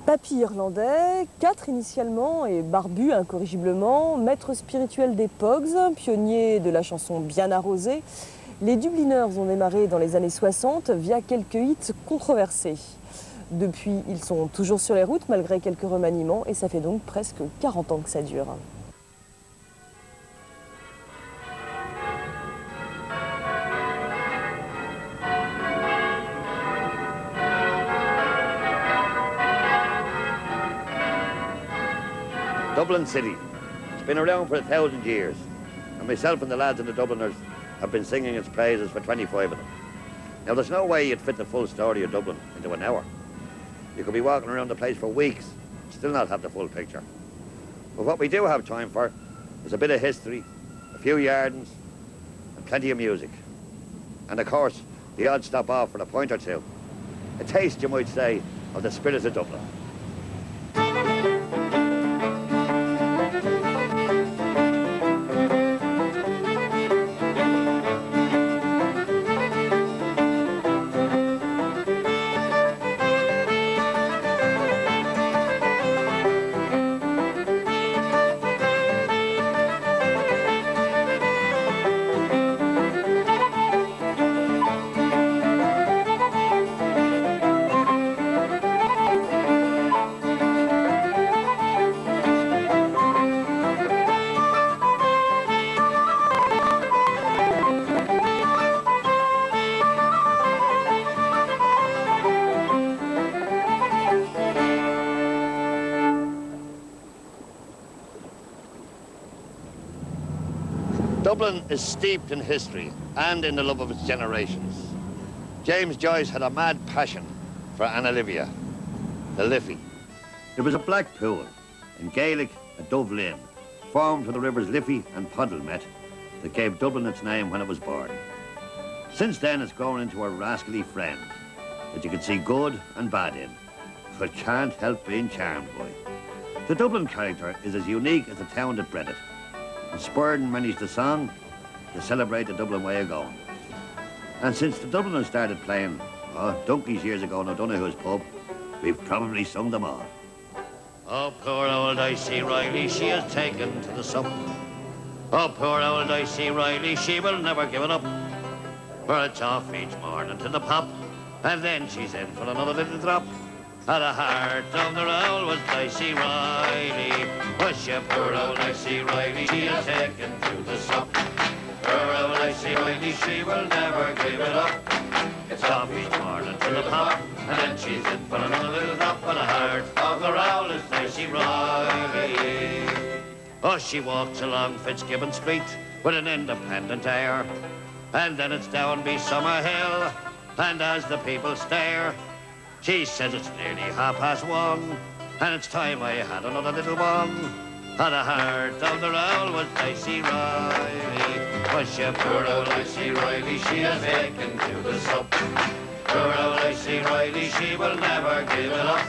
Papy irlandais, 4 initialement et barbu incorrigiblement, maître spirituel des Pogs, pionnier de la chanson bien arrosée, les Dubliners ont démarré dans les années 60 via quelques hits controversés. Depuis, ils sont toujours sur les routes malgré quelques remaniements et ça fait donc presque 40 ans que ça dure. Dublin City. It's been around for 1,000 years, and myself and the lads in the Dubliners have been singing its praises for 25 of them. Now, there's no way you'd fit the full story of Dublin into an hour. You could be walking around the place for weeks, and still not have the full picture. But what we do have time for is a bit of history, a few yardens, and plenty of music. And of course, the odd stop off for a pint or two. A taste, you might say, of the spirit of Dublin. Dublin is steeped in history and in the love of its generations. James Joyce had a mad passion for Anna Livia, the Liffey. There was a black pool, in Gaelic a Dove Lane, formed where the rivers Liffey and Puddle met, that gave Dublin its name when it was born. Since then it's grown into a rascally friend that you can see good and bad in, but can't help being charmed by. The Dublin character is as unique as the town that bred it. Inspired and managed the song to celebrate the Dublin way of going. And since the Dubliners started playing, donkeys years ago in O'Donoghue's pub, we've probably sung them all. Oh, poor old Dicey Riley, she is taken to the sup. Oh, poor old Dicey Riley, she will never give it up. For it's off each morning to the pub, and then she's in for another little drop. At the heart of the roll was Dicey Riley. Was she poor old Dicey Riley, she is taken to the sup. Poor old Dicey Riley, she will never give it up. It's off each morning to the pub, and then she's in for another little drop. At the heart of the roll is Dicey Riley. Oh, she walks along Fitzgibbon Street with an independent air, and then it's down by Summerhill, and as the people stare, she says it's nearly 1:30, and it's time I had another little one. At the heart of the roll was Dicey Riley. Was she poor old Dicey Riley, she is taken to the sup. Poor old Dicey Riley, she will never give it up.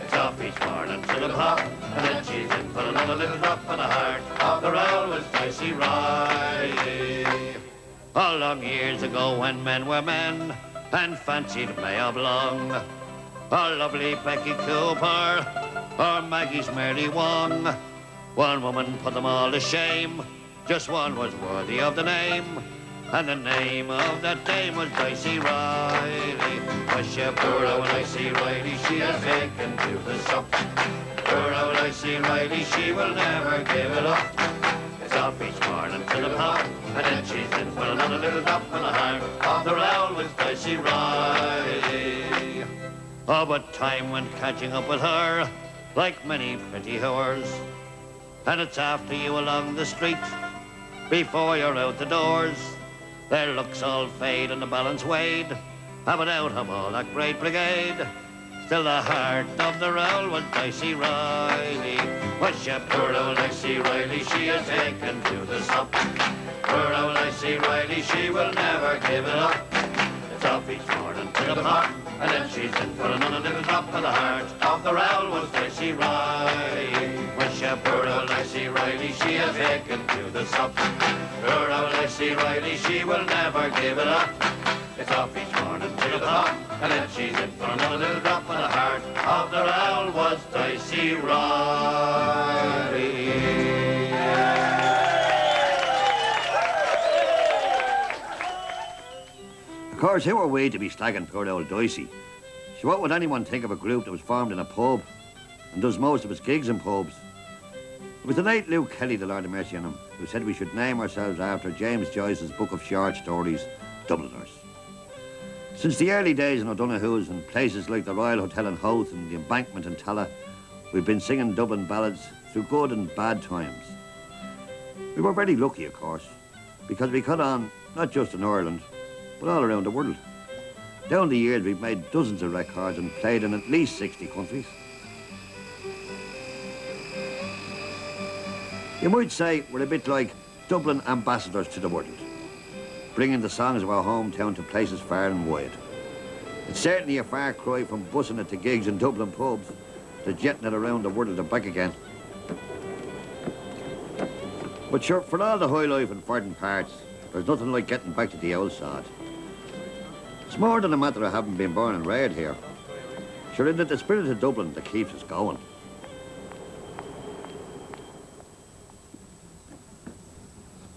It's off each morning to the pub, and then she's in for another little drop. At the heart of the roll was Dicey Riley. Oh, long years ago when men were men, and fancied May Oblong, or lovely Becky Cooper, or Maggie's Mary Wong. One woman put them all to shame, just one was worthy of the name, and the name of that dame was Dicey Riley. Was she poor old Dicey Riley, she is taken to the sup. Poor old Dicey Riley, she will never give it up. It's off each morning to the pub, and then she's in for another little drop. And the heart of the roll was Dicey Riley. Oh, but time went catching up with her, like many pretty whores. And it's after you along the street, before you're out the doors. Their looks all fade and the balance weighed, but out of all that great brigade, still the heart of the roll was Dicey Riley. Was she poor old Dicey Riley, she is taken to the sup. Poor old Dicey Riley, she will never give it up. It's off each morning to the pub, and then she's in for another little drop. Of the heart of the roll was Dicey Riley. Was she poor old Lexi Riley, she has taken to the sup. Poor old Lexi Riley, she will never give it up. It's off each morning to the pub, and then she's in for another little drop, and the heart of the owl was Dicey Riley. Of course, who are we to be slagging poor old Dicey? So what would anyone think of a group that was formed in a pub and does most of its gigs in pubs? It was the late Luke Kelly, the Lord of mercy on him, who said we should name ourselves after James Joyce's book of short stories, Dubliners. Since the early days in O'Donoghue's and places like the Royal Hotel in Howth and the Embankment in Talla, we've been singing Dublin ballads through good and bad times. We were very lucky, of course, because we caught on not just in Ireland, but all around the world. Down the years, we've made dozens of records and played in at least 60 countries. You might say we're a bit like Dublin ambassadors to the world, bringing the songs of our hometown to places far and wide. It's certainly a far cry from bussing it to gigs in Dublin pubs to jetting it around the world and back again. But sure, for all the high life in foreign parts, there's nothing like getting back to the old sod. It's more than a matter of having been born and reared here. Sure, isn't it the spirit of Dublin that keeps us going?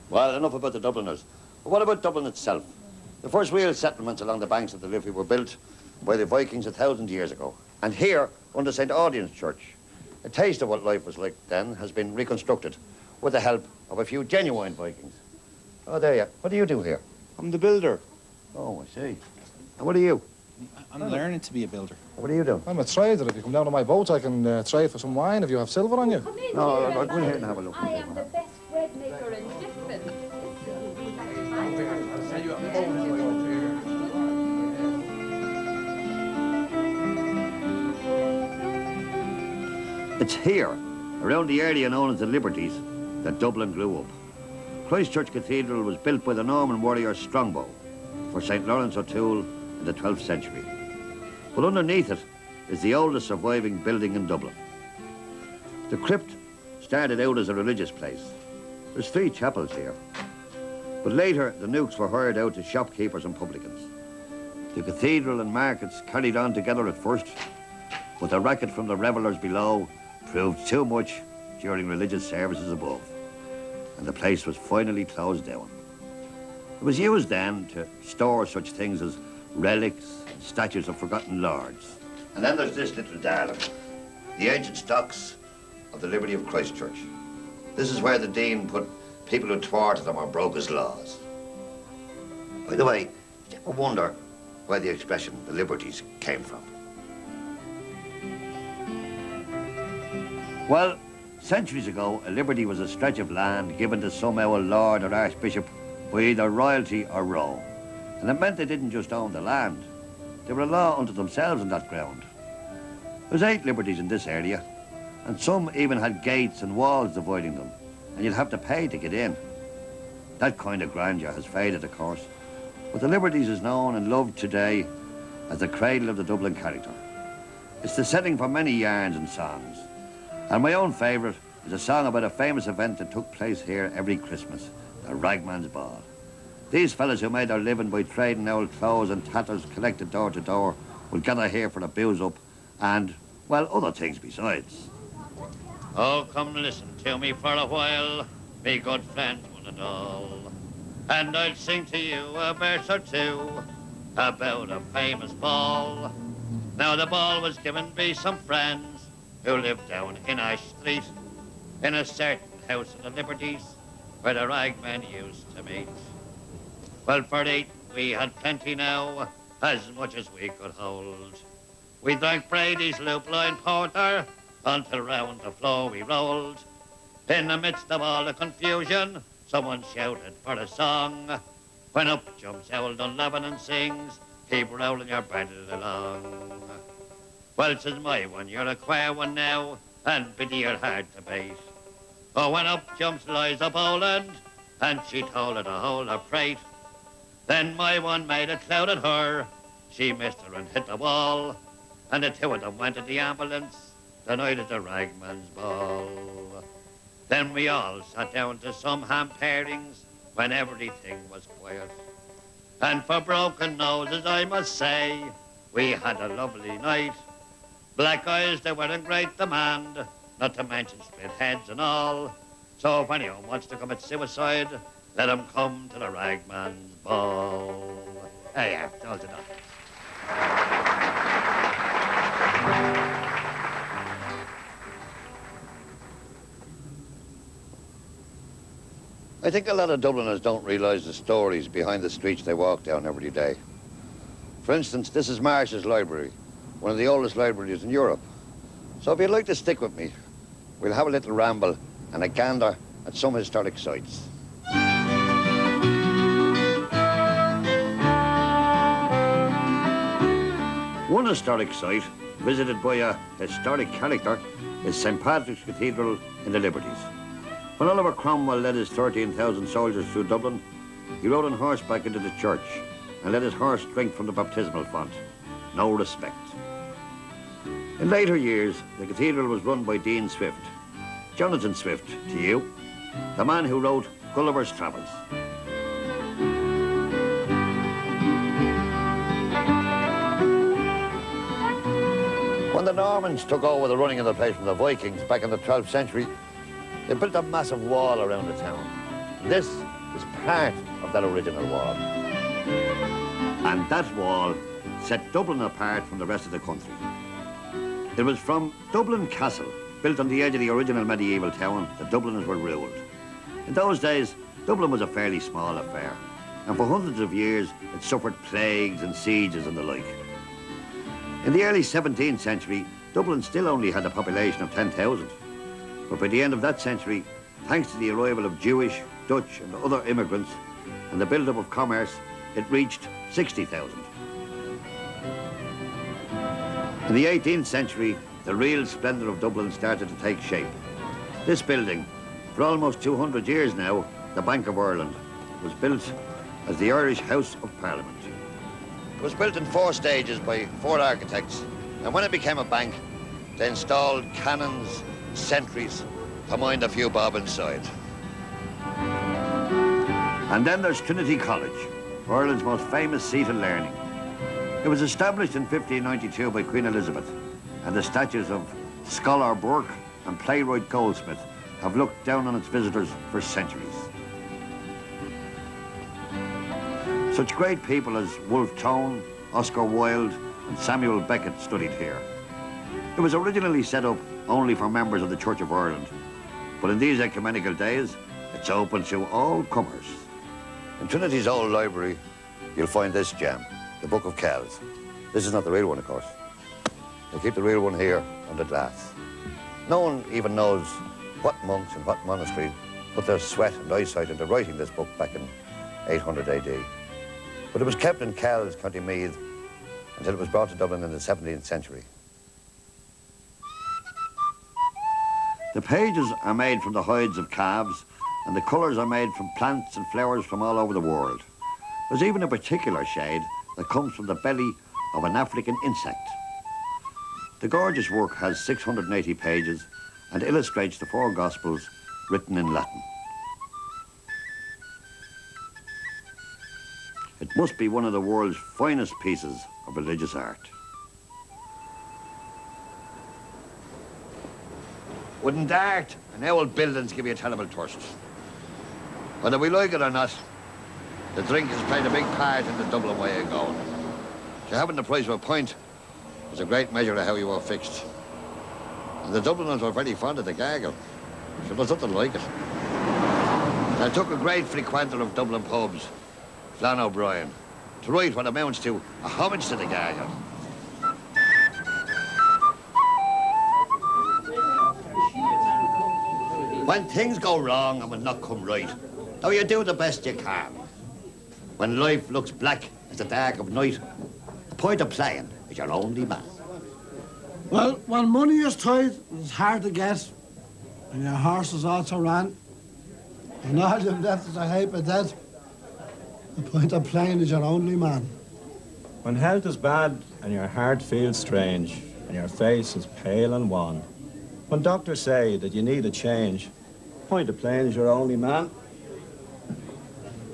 Well, enough about the Dubliners. But what about Dublin itself? The first real settlements along the banks of the Liffey were built by the Vikings 1,000 years ago. And here, under St. Audien's Church, a taste of what life was like then has been reconstructed with the help of a few genuine Vikings. Oh, there you are. What do you do here? I'm the builder. Oh, I see. And what are you? I'm learning to be a builder. What are you doing? I'm a trader. If you come down to my boat, I can trade for some wine if you have silver on you. No, I'll go in here and have a look. I am the best bread maker in Dublin. It's here, around the area known as the Liberties, that Dublin grew up. Christchurch Cathedral was built by the Norman warrior Strongbow for St. Lawrence O'Toole in the 12th century. But underneath it is the oldest surviving building in Dublin. The crypt started out as a religious place. There's 3 chapels here. But later, the nooks were hired out to shopkeepers and publicans. The cathedral and markets carried on together at first, but the racket from the revellers below proved too much during religious services above, and the place was finally closed down. It was used then to store such things as relics and statues of forgotten lords. And then there's this little darling, the ancient stocks of the Liberty of Christchurch. This is where the Dean put people who thwarted him or broke his laws. By the way, did you ever wonder where the expression the Liberties came from? Well, centuries ago, a liberty was a stretch of land given to somehow a lord or archbishop by either royalty or row. And it meant they didn't just own the land. They were a law unto themselves on that ground. There's 8 liberties in this area, and some even had gates and walls dividing them, and you'd have to pay to get in. That kind of grandeur has faded, of course, but the Liberties is known and loved today as the cradle of the Dublin character. It's the setting for many yarns and songs. And my own favourite is a song about a famous event that took place here every Christmas, the Ragman's Ball. These fellas who made their living by trading old clothes and tatters collected door to door would gather here for the booze up and, well, other things besides. Oh, come listen to me for a while, me good friends one and all, and I'll sing to you a verse or two about a famous ball. Now the ball was given by some friends who lived down in our street, in a certain house of the Liberties, where the ragmen used to meet. Well, for 8 we had plenty now, as much as we could hold. We drank Brady's loop-line porter, until round the floor we rolled. In the midst of all the confusion, someone shouted for a song. When up jumps old Dunlavin and sings, keep rolling your bridle along. Well, says my one, you're a queer one now, and biddy you're hard to beat. Oh, when up jumps Liza Boland, and she told her to hold her freight. Then my one made a cloud at her, she missed her and hit the wall, and the 2 of them went to the ambulance the night of the Ragman's Ball. Then we all sat down to some ham pairings when everything was quiet. And for broken noses, I must say, we had a lovely night. Black eyes, they were in great demand, not to mention split heads and all. So if anyone wants to commit suicide, let him come to the Ragman's Ball. Hey, yeah, all to that. I think a lot of Dubliners don't realise the stories behind the streets they walk down every day. For instance, this is Marsh's library, one of the oldest libraries in Europe. So if you'd like to stick with me, we'll have a little ramble and a gander at some historic sites. One historic site, visited by a historic character, is St. Patrick's Cathedral in the Liberties. When Oliver Cromwell led his 13,000 soldiers through Dublin, he rode on horseback into the church and let his horse drink from the baptismal font. No respect. In later years, the cathedral was run by Dean Swift. Jonathan Swift, to you, the man who wrote Gulliver's Travels. When the Normans took over the running of the place from the Vikings back in the 12th century, they built a massive wall around the town. This is part of that original wall. And that wall set Dublin apart from the rest of the country. It was from Dublin Castle, built on the edge of the original medieval town, that Dubliners were ruled. In those days, Dublin was a fairly small affair, and for hundreds of years it suffered plagues and sieges and the like. In the early 17th century, Dublin still only had a population of 10,000. But by the end of that century, thanks to the arrival of Jewish, Dutch and other immigrants and the build-up of commerce, it reached 60,000. In the 18th century, the real splendour of Dublin started to take shape. This building, for almost 200 years now, the Bank of Ireland, was built as the Irish House of Parliament. It was built in 4 stages by 4 architects, and when it became a bank, they installed cannons, sentries, to mind a few bob inside. And then there's Trinity College, Ireland's most famous seat of learning. It was established in 1592 by Queen Elizabeth, and the statues of Scholar Burke and playwright Goldsmith have looked down on its visitors for centuries. Such great people as Wolfe Tone, Oscar Wilde and Samuel Beckett studied here. It was originally set up only for members of the Church of Ireland, but in these ecumenical days, it's open to all comers. In Trinity's old library, you'll find this gem, the Book of Kells. This is not the real one, of course. They keep the real one here under glass. No one even knows what monks and what monastery put their sweat and eyesight into writing this book back in 800 AD. But it was kept in Kells, County Meath, until it was brought to Dublin in the 17th century. The pages are made from the hides of calves, and the colours are made from plants and flowers from all over the world. There's even a particular shade that comes from the belly of an African insect. The gorgeous work has 680 pages and illustrates the 4 Gospels written in Latin. It must be one of the world's finest pieces of religious art. Wouldn't art and old buildings give you a terrible thirst? Whether we like it or not, the drink has played a big part in the Dublin way of going. So having the price of a pint was a great measure of how you were fixed. And the Dubliners were very fond of the gargle. So there's nothing like it. And it took a great frequenter of Dublin pubs, Flann O'Brien, to write what amounts to a homage to the gargle. When things go wrong and will not come right, though you do the best you can. When life looks black as the dark of night, the point of playing is your only man. Well, when money is tight, it's hard to get, and your horse is also ran, and all you've left is a heap of debt, the point of playing is your only man. When health is bad and your heart feels strange and your face is pale and wan, when doctors say that you need a change, point of playing is your only man.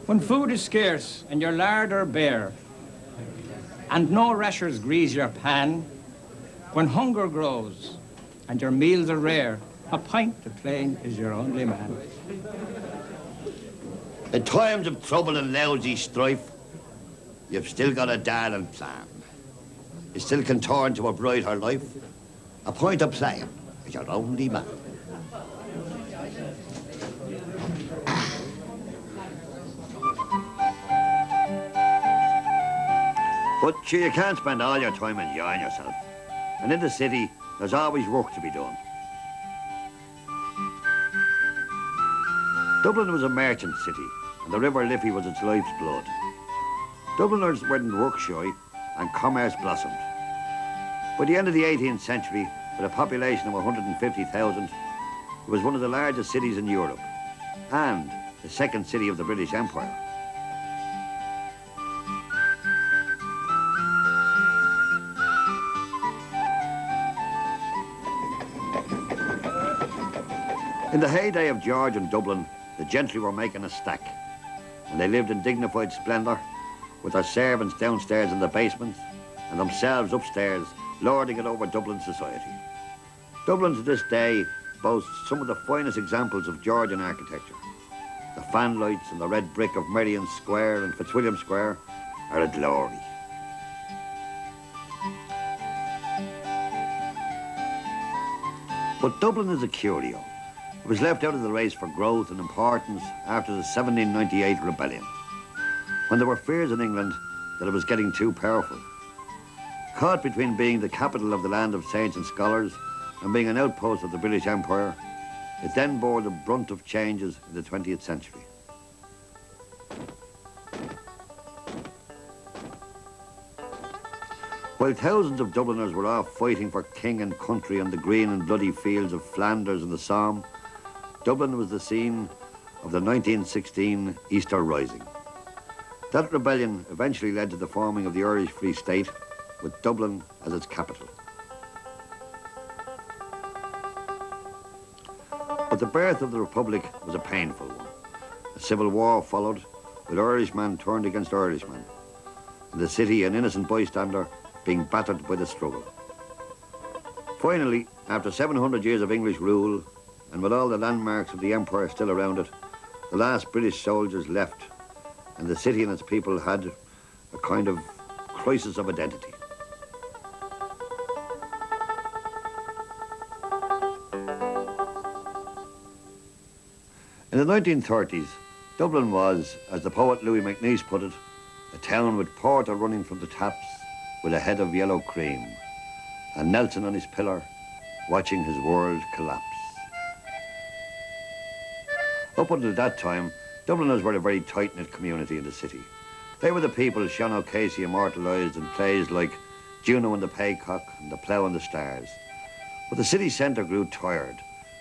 When food is scarce and your larder bare, and no rashers grease your pan, when hunger grows and your meals are rare, a pint of plain is your only man. In times of trouble and lousy strife, you've still got a darling plan. You still can turn to a brighter life. A point of playing is your only man. But sure, you can't spend all your time enjoying yourself. And in the city, there's always work to be done. Dublin was a merchant city, and the River Liffey was its life's blood. Dubliners weren't work shy, and commerce blossomed. By the end of the 18th century, with a population of 150,000, it was one of the largest cities in Europe, and the second city of the British Empire. In the heyday of George and Dublin, the gentry were making a stack, and they lived in dignified splendour, with their servants downstairs in the basement, and themselves upstairs, lording it over Dublin society. Dublin to this day boasts some of the finest examples of Georgian architecture. The fanlights and the red brick of Merrion Square and Fitzwilliam Square are a glory. But Dublin is a curio. It was left out of the race for growth and importance after the 1798 rebellion, when there were fears in England that it was getting too powerful. Caught between being the capital of the land of saints and scholars and being an outpost of the British Empire, it then bore the brunt of changes in the 20th century. While thousands of Dubliners were off fighting for king and country on the green and bloody fields of Flanders and the Somme, Dublin was the scene of the 1916 Easter Rising. That rebellion eventually led to the forming of the Irish Free State, with Dublin as its capital. But the birth of the Republic was a painful one. A civil war followed, with Irishman turned against Irishman, and the city an innocent bystander being battered by the struggle. Finally, after 700 years of English rule, and with all the landmarks of the empire still around it, the last British soldiers left, and the city and its people had a kind of crisis of identity. In the 1930s, Dublin was, as the poet Louis MacNeice put it, a town with porter running from the taps with a head of yellow cream, and Nelson on his pillar, watching his world collapse. Up until that time, Dubliners were a very tight-knit community in the city. They were the people Sean O'Casey immortalised in plays like Juno and the Paycock and The Plough and the Stars. But the city centre grew tired,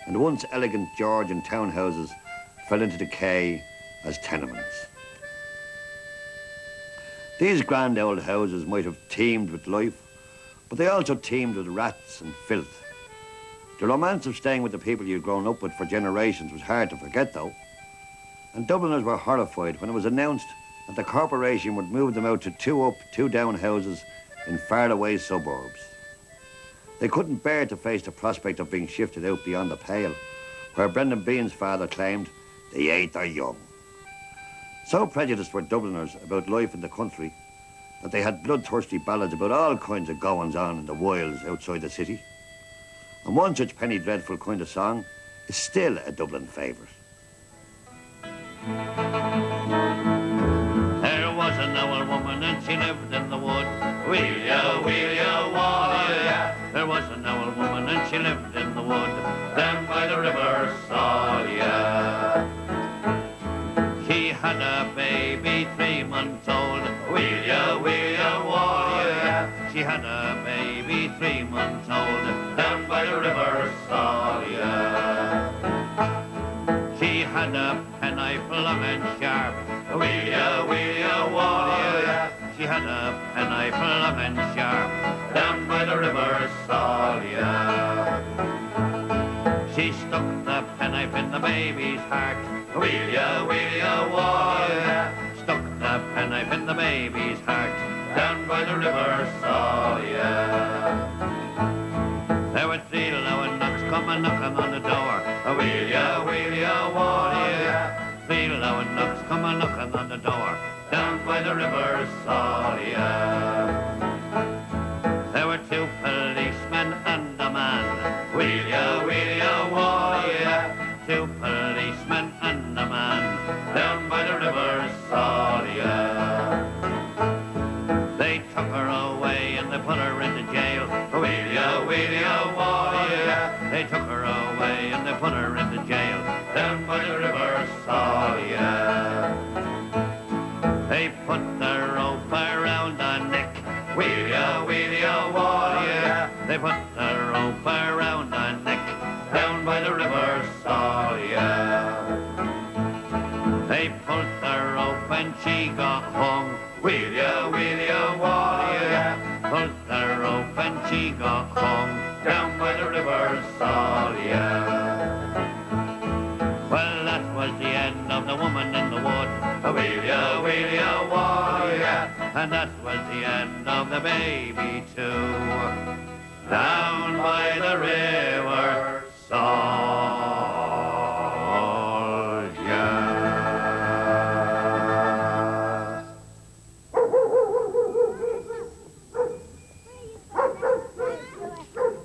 and the once elegant Georgian townhouses fell into decay as tenements. These grand old houses might have teemed with life, but they also teemed with rats and filth. The romance of staying with the people you'd grown up with for generations was hard to forget, though. And Dubliners were horrified when it was announced that the corporation would move them out to 2 up, 2 down houses in faraway suburbs. They couldn't bear to face the prospect of being shifted out beyond the Pale, where Brendan Behan's father claimed they ate their young. So prejudiced were Dubliners about life in the country that they had bloodthirsty ballads about all kinds of goings-on in the wilds outside the city. And one such penny dreadful kind of song is still a Dublin favourite. There was an old woman and she lived in the wood. Wheel ya, warrior. There was an old woman and she lived in the wood, down by the river Sawyer. She had a baby 3 months old. Wheel ya, warrior. She had a baby 3 months old, down by the river Sawyer. She had a penknife long and sharp. Wheel ya, warrior. She had a penknife long and sharp, down by the river Sawyer. She he stuck the penknife in the baby's heart. Wheel ya, warrior. Stuck the penknife in the baby's heart. Down by the river Sawyer. There were 3 low knocks come a knocking on the door. Wheel ya, warrior. 3 low knocks come a knocking on the door. Down by the river Sawyer. There were 2 policemen and a man. Wheel ya, warrior. 2 policemen and a man. Down by the river Sawyer. They took her away and they put her into jail. Wheel ya, warrior. They took her away and they put her into jail. Down by the river Sawyer. They put the rope around her neck. Wheel ya, warrior. They put the rope around her neck. Down by the river Sawyer. They pulled the rope and she got hung. Wheel ya, warrior. Pulled the rope and she got hung. Down by the river Sawyer. Well, that was the end of the woman in the wood. Wheel ya, warrior. And that was the end of the baby too. Down by the river Sawyer.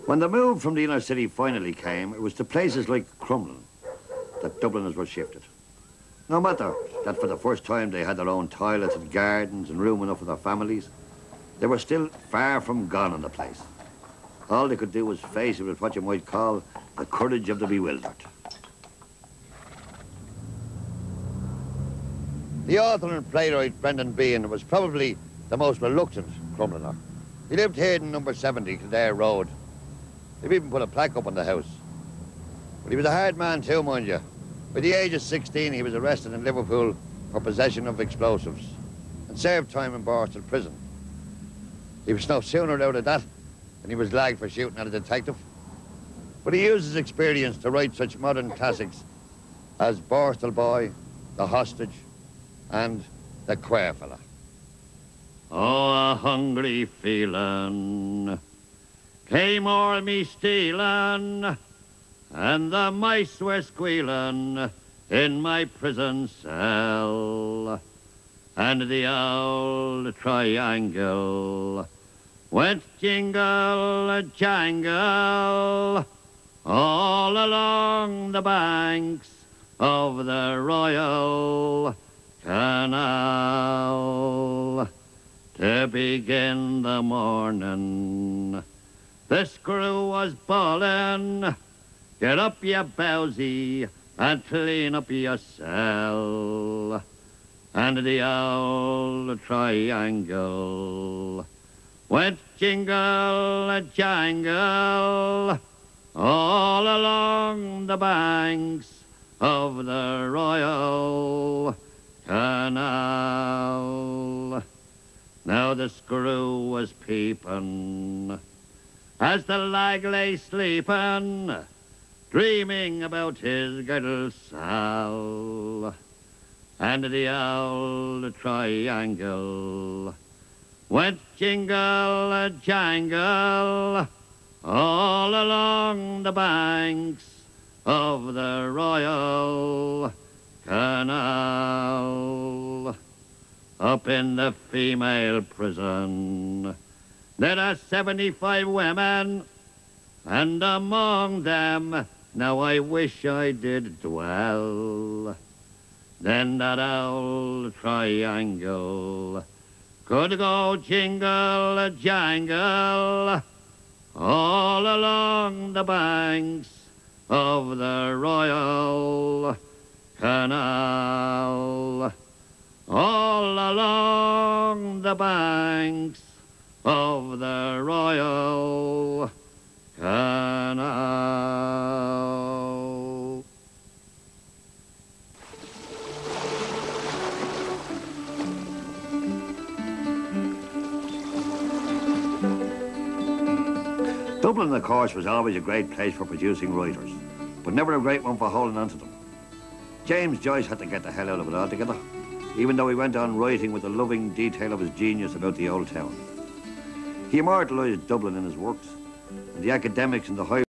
When the move from the inner city finally came, it was to places like Crumlin that Dubliners were shifted. No matter that for the first time they had their own toilets and gardens and room enough for their families, they were still far from gone on the place. All they could do was face it with what you might call the courage of the bewildered. The author and playwright Brendan Behan was probably the most reluctant Crumliner. He lived here in number 70, Kildare Road. They've even put a plaque up on the house. But he was a hard man too, mind you. By the age of 16, he was arrested in Liverpool for possession of explosives and served time in Borstal prison. He was no sooner out of that than he was lagged for shooting at a detective. But he used his experience to write such modern classics as Borstal Boy, The Hostage, and The Queer Fella. Oh, a hungry feeling came o'er me stealing, and the mice were squealing in my prison cell. And the old triangle went jingle-jangle all along the banks of the Royal Canal. To begin the morning, the screw was bawling, "Get up, you bowsy, and clean up your cell." And the old triangle went jingle-jangle all along the banks of the Royal Canal. Now the screw was peeping as the lag lay sleeping, dreaming about his girdle sal. And the old triangle went jingle-jangle all along the banks of the Royal Canal. Up in the female prison, there are 75 women, and among them now I wish I did dwell. Then that old triangle could go jingle-jangle all along the banks of the Royal Canal. All along the banks of the Royal Canal. Dublin, of course, was always a great place for producing writers. but never a great one for holding on to them. James Joyce had to get the hell out of it altogether, even though he went on writing with the loving detail of his genius about the old town. He immortalised Dublin in his works, and the academics in the high